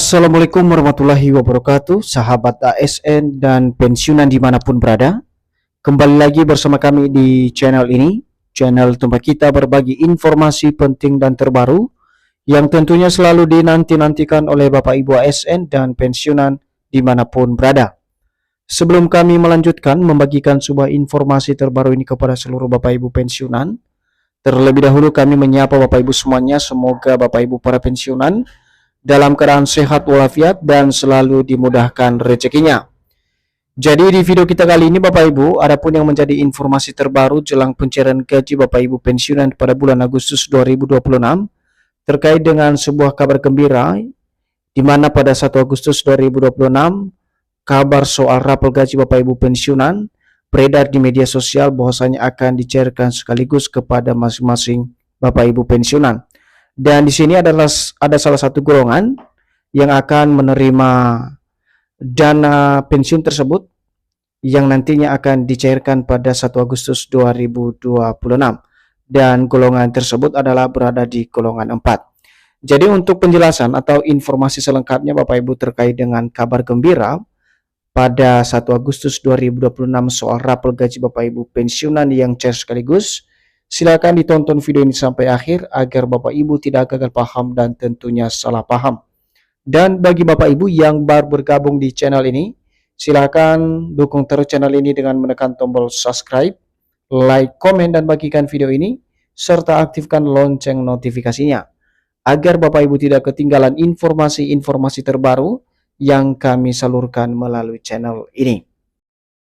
Assalamualaikum warahmatullahi wabarakatuh, sahabat ASN dan pensiunan dimanapun berada. Kembali lagi bersama kami di channel ini, channel tempat kita berbagi informasi penting dan terbaru yang tentunya selalu dinanti-nantikan oleh Bapak Ibu ASN dan pensiunan dimanapun berada. Sebelum kami melanjutkan membagikan sebuah informasi terbaru ini kepada seluruh Bapak Ibu pensiunan, terlebih dahulu kami menyapa Bapak Ibu semuanya. Semoga Bapak Ibu para pensiunan dalam keadaan sehat walafiat dan selalu dimudahkan rezekinya. Jadi di video kita kali ini Bapak Ibu, adapun yang menjadi informasi terbaru jelang pencairan gaji Bapak Ibu pensiunan pada bulan Agustus 2026 terkait dengan sebuah kabar gembira di mana pada 1 Agustus 2026 kabar soal rapel gaji Bapak Ibu pensiunan beredar di media sosial bahwasanya akan dicairkan sekaligus kepada masing-masing Bapak Ibu pensiunan. Dan di sini ada salah satu golongan yang akan menerima dana pensiun tersebut yang nantinya akan dicairkan pada 1 Agustus 2026. Dan golongan tersebut adalah berada di golongan 4. Jadi untuk penjelasan atau informasi selengkapnya Bapak Ibu terkait dengan kabar gembira pada 1 Agustus 2026 soal rapel gaji Bapak Ibu pensiunan yang cair sekaligus, silakan ditonton video ini sampai akhir agar Bapak Ibu tidak gagal paham dan tentunya salah paham. Dan bagi Bapak Ibu yang baru bergabung di channel ini, silakan dukung terus channel ini dengan menekan tombol subscribe, like, komen, dan bagikan video ini, serta aktifkan lonceng notifikasinya, agar Bapak Ibu tidak ketinggalan informasi-informasi terbaru yang kami salurkan melalui channel ini.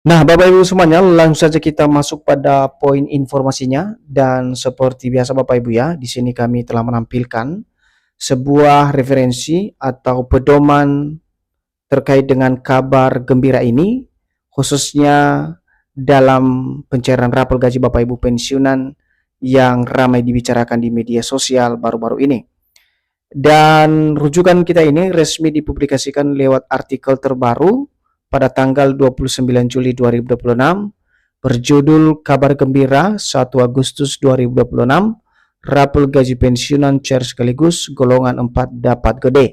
Nah, Bapak Ibu semuanya, langsung saja kita masuk pada poin informasinya. Dan seperti biasa Bapak Ibu ya, di sini kami telah menampilkan sebuah referensi atau pedoman terkait dengan kabar gembira ini, khususnya dalam pencairan rapel gaji Bapak Ibu pensiunan yang ramai dibicarakan di media sosial baru-baru ini. Dan rujukan kita ini resmi dipublikasikan lewat artikel terbaru pada tanggal 29 Juli 2026 berjudul Kabar Gembira 1 Agustus 2026 Rapel Gaji Pensiunan Cair Sekaligus Golongan 4 Dapat Gede.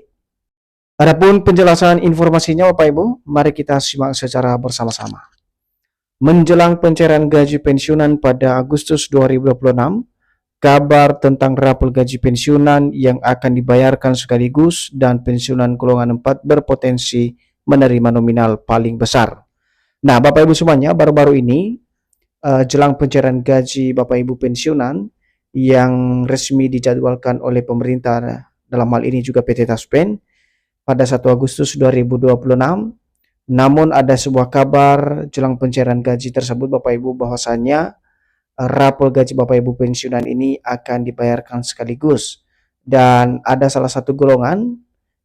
Adapun penjelasan informasinya Bapak Ibu, mari kita simak secara bersama-sama. Menjelang pencairan gaji pensiunan pada Agustus 2026, kabar tentang rapel gaji pensiunan yang akan dibayarkan sekaligus dan pensiunan golongan 4 berpotensi menerima nominal paling besar. Nah, Bapak Ibu semuanya, baru-baru ini jelang pencairan gaji Bapak Ibu pensiunan yang resmi dijadwalkan oleh pemerintah, dalam hal ini juga PT Taspen, pada 1 Agustus 2026. Namun ada sebuah kabar jelang pencairan gaji tersebut Bapak Ibu bahwasanya rapel gaji Bapak Ibu pensiunan ini akan dibayarkan sekaligus, dan ada salah satu golongan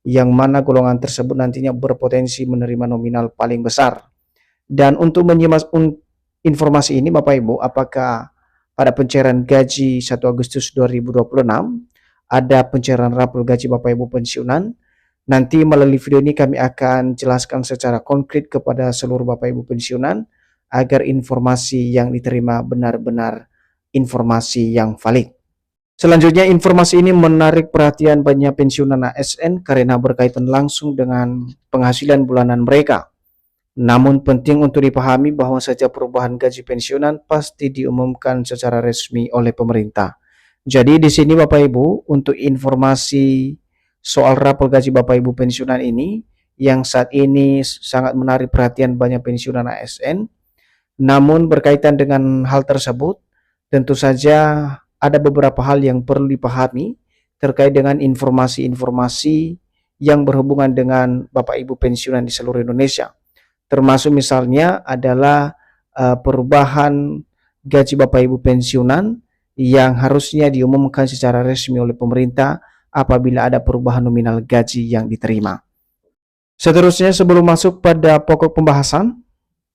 yang mana golongan tersebut nantinya berpotensi menerima nominal paling besar. Dan untuk menyimak informasi ini Bapak Ibu, apakah pada pencairan gaji 1 Agustus 2026 ada pencairan rapel gaji Bapak Ibu pensiunan, nanti melalui video ini kami akan jelaskan secara konkret kepada seluruh Bapak Ibu pensiunan agar informasi yang diterima benar-benar informasi yang valid. Selanjutnya, informasi ini menarik perhatian banyak pensiunan ASN karena berkaitan langsung dengan penghasilan bulanan mereka. Namun penting untuk dipahami bahwa setiap perubahan gaji pensiunan pasti diumumkan secara resmi oleh pemerintah. Jadi di sini Bapak Ibu, untuk informasi soal rapel gaji Bapak Ibu pensiunan ini yang saat ini sangat menarik perhatian banyak pensiunan ASN. Namun berkaitan dengan hal tersebut, tentu saja ada beberapa hal yang perlu dipahami terkait dengan informasi-informasi yang berhubungan dengan Bapak Ibu pensiunan di seluruh Indonesia. Termasuk misalnya adalah perubahan gaji Bapak Ibu pensiunan yang harusnya diumumkan secara resmi oleh pemerintah apabila ada perubahan nominal gaji yang diterima. Seterusnya, sebelum masuk pada pokok pembahasan,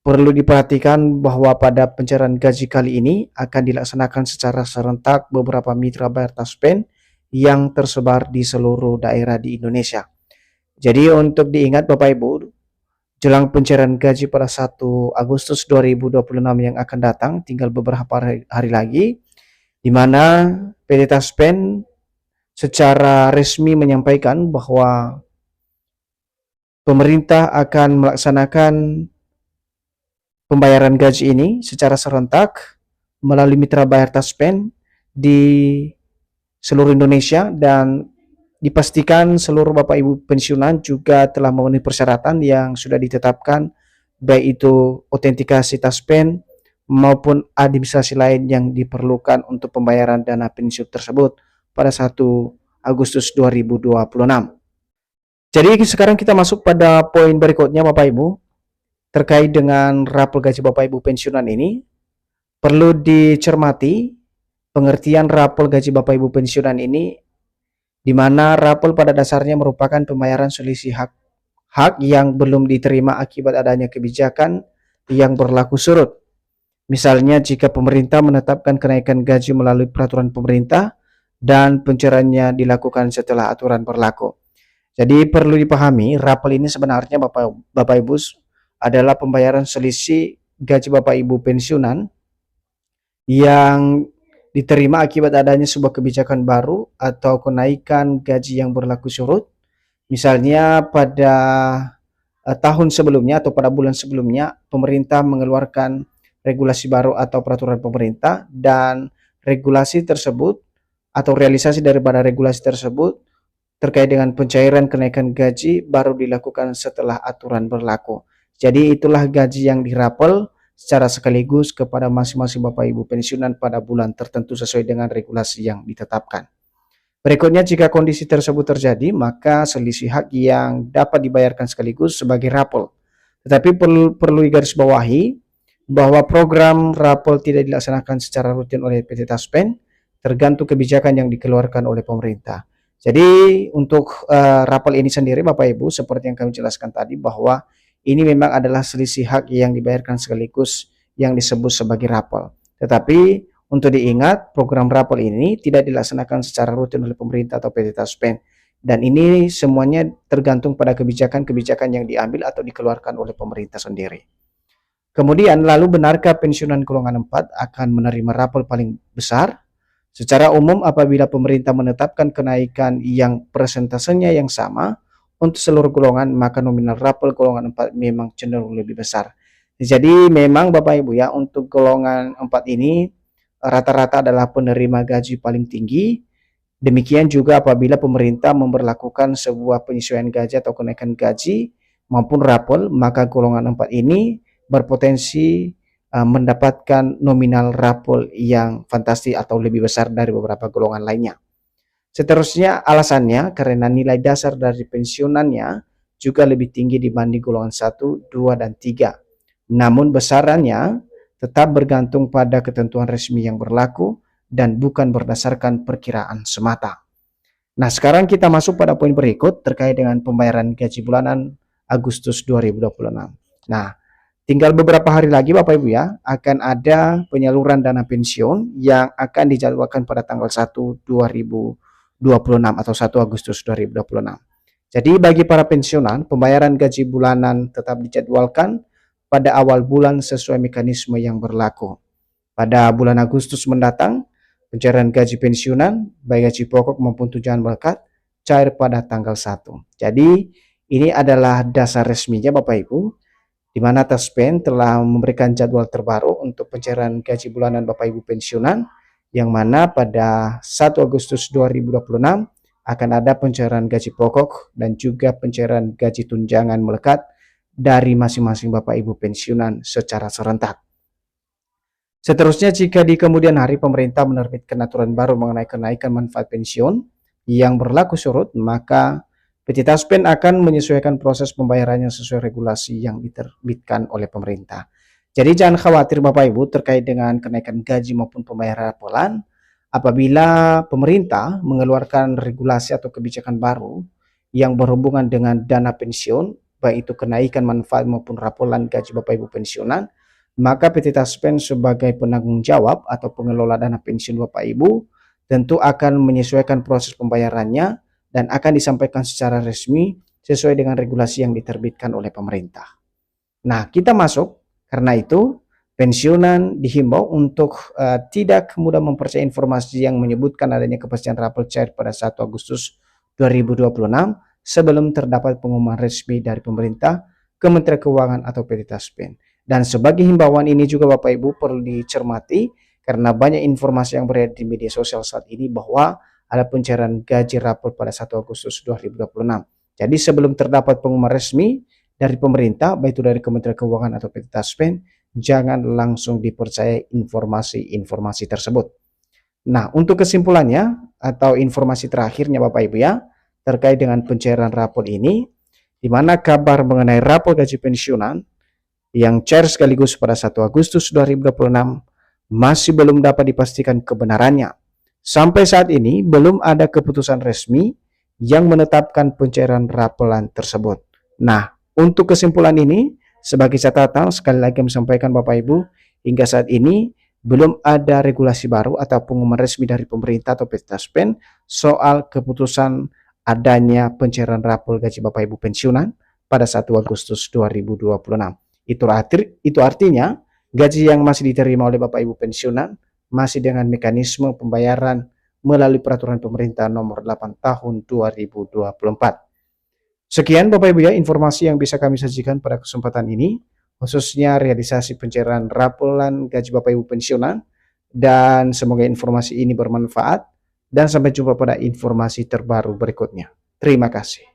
perlu diperhatikan bahwa pada pencairan gaji kali ini akan dilaksanakan secara serentak beberapa mitra bayar Taspen yang tersebar di seluruh daerah di Indonesia. Jadi untuk diingat Bapak Ibu, jelang pencairan gaji pada 1 Agustus 2026 yang akan datang, tinggal beberapa hari lagi, di mana PT Taspen secara resmi menyampaikan bahwa pemerintah akan melaksanakan pembayaran gaji ini secara serentak melalui mitra bayar Taspen di seluruh Indonesia, dan dipastikan seluruh Bapak Ibu pensiunan juga telah memenuhi persyaratan yang sudah ditetapkan, baik itu autentikasi Taspen maupun administrasi lain yang diperlukan untuk pembayaran dana pensiun tersebut pada 1 Agustus 2026. Jadi sekarang kita masuk pada poin berikutnya Bapak Ibu, terkait dengan rapor gaji Bapak Ibu pensiunan ini. Perlu dicermati pengertian rapor gaji Bapak Ibu pensiunan ini, di mana rapor pada dasarnya merupakan pembayaran selisih hak yang belum diterima akibat adanya kebijakan yang berlaku surut. Misalnya jika pemerintah menetapkan kenaikan gaji melalui peraturan pemerintah dan pencairannya dilakukan setelah aturan berlaku. Jadi perlu dipahami, rapor ini sebenarnya Bapak Ibu adalah pembayaran selisih gaji Bapak Ibu pensiunan yang diterima akibat adanya sebuah kebijakan baru atau kenaikan gaji yang berlaku surut. Misalnya pada tahun sebelumnya atau pada bulan sebelumnya pemerintah mengeluarkan regulasi baru atau peraturan pemerintah, dan regulasi tersebut atau realisasi daripada regulasi tersebut terkait dengan pencairan kenaikan gaji baru dilakukan setelah aturan berlaku. Jadi itulah gaji yang dirapel secara sekaligus kepada masing-masing Bapak Ibu pensiunan pada bulan tertentu sesuai dengan regulasi yang ditetapkan. Berikutnya, jika kondisi tersebut terjadi, maka selisih hak yang dapat dibayarkan sekaligus sebagai rapel. Tetapi perlu digarisbawahi bahwa program rapel tidak dilaksanakan secara rutin oleh PT Taspen, tergantung kebijakan yang dikeluarkan oleh pemerintah. Jadi untuk rapel ini sendiri Bapak Ibu, seperti yang kami jelaskan tadi, bahwa ini memang adalah selisih hak yang dibayarkan sekaligus yang disebut sebagai rapel. Tetapi untuk diingat, program rapel ini tidak dilaksanakan secara rutin oleh pemerintah atau PT Taspen, dan ini semuanya tergantung pada kebijakan-kebijakan yang diambil atau dikeluarkan oleh pemerintah sendiri. Kemudian, lalu benarkah pensiunan golongan 4 akan menerima rapel paling besar? Secara umum, apabila pemerintah menetapkan kenaikan yang persentasenya yang sama untuk seluruh golongan, maka nominal rapel golongan 4 memang cenderung lebih besar. Jadi memang Bapak Ibu ya, untuk golongan 4 ini rata-rata adalah penerima gaji paling tinggi. Demikian juga apabila pemerintah memberlakukan sebuah penyesuaian gaji atau kenaikan gaji maupun rapel, maka golongan 4 ini berpotensi mendapatkan nominal rapel yang fantastis atau lebih besar dari beberapa golongan lainnya. Seterusnya alasannya karena nilai dasar dari pensiunannya juga lebih tinggi dibanding golongan 1, 2, dan 3. Namun besarannya tetap bergantung pada ketentuan resmi yang berlaku dan bukan berdasarkan perkiraan semata. Nah, sekarang kita masuk pada poin berikut terkait dengan pembayaran gaji bulanan Agustus 2026. Nah, tinggal beberapa hari lagi Bapak Ibu ya, akan ada penyaluran dana pensiun yang akan dijadwalkan pada tanggal 1 2026 atau 1 Agustus 2026. Jadi bagi para pensiunan, pembayaran gaji bulanan tetap dijadwalkan pada awal bulan sesuai mekanisme yang berlaku. Pada bulan Agustus mendatang, pencairan gaji pensiunan, baik gaji pokok maupun tunjangan melekat, cair pada tanggal 1. Jadi ini adalah dasar resminya Bapak Ibu, di mana Taspen telah memberikan jadwal terbaru untuk pencairan gaji bulanan Bapak Ibu pensiunan, yang mana pada 1 Agustus 2026 akan ada pencairan gaji pokok dan juga pencairan gaji tunjangan melekat dari masing-masing Bapak Ibu pensiunan secara serentak. Seterusnya, jika di kemudian hari pemerintah menerbitkan aturan baru mengenai kenaikan manfaat pensiun yang berlaku surut, maka PT Taspen akan menyesuaikan proses pembayarannya sesuai regulasi yang diterbitkan oleh pemerintah. Jadi jangan khawatir Bapak Ibu terkait dengan kenaikan gaji maupun pembayaran rapelan. Apabila pemerintah mengeluarkan regulasi atau kebijakan baru yang berhubungan dengan dana pensiun, baik itu kenaikan manfaat maupun rapelan gaji Bapak Ibu pensiunan, maka PT Taspen sebagai penanggung jawab atau pengelola dana pensiun Bapak Ibu tentu akan menyesuaikan proses pembayarannya dan akan disampaikan secara resmi sesuai dengan regulasi yang diterbitkan oleh pemerintah. Nah, kita masuk, karena itu pensiunan dihimbau untuk tidak mudah mempercayai informasi yang menyebutkan adanya kepastian rapel cair pada 1 Agustus 2026, sebelum terdapat pengumuman resmi dari pemerintah, Kementerian Keuangan atau PT Taspen. Dan sebagai himbauan ini juga Bapak Ibu perlu dicermati karena banyak informasi yang beredar di media sosial saat ini bahwa ada pencairan gaji rapor pada 1 Agustus 2026. Jadi sebelum terdapat pengumuman resmi dari pemerintah, baik itu dari Kementerian Keuangan atau PT Taspen, jangan langsung dipercaya informasi-informasi tersebut. Nah, untuk kesimpulannya atau informasi terakhirnya Bapak Ibu ya, terkait dengan pencairan rapor ini, di mana kabar mengenai rapor gaji pensiunan yang cair sekaligus pada 1 Agustus 2026 masih belum dapat dipastikan kebenarannya. Sampai saat ini belum ada keputusan resmi yang menetapkan pencairan raporan tersebut. Nah, untuk kesimpulan ini, sebagai catatan sekali lagi kami sampaikan Bapak Ibu, hingga saat ini belum ada regulasi baru atau pengumuman resmi dari pemerintah atau PT Taspen soal keputusan adanya pencairan rapor gaji Bapak Ibu pensiunan pada 1 Agustus 2026. Itu artinya gaji yang masih diterima oleh Bapak Ibu pensiunan masih dengan mekanisme pembayaran melalui peraturan pemerintah nomor 8 tahun 2024. Sekian Bapak Ibu ya informasi yang bisa kami sajikan pada kesempatan ini, khususnya realisasi pencairan raporan gaji Bapak Ibu pensiunan, dan semoga informasi ini bermanfaat dan sampai jumpa pada informasi terbaru berikutnya. Terima kasih.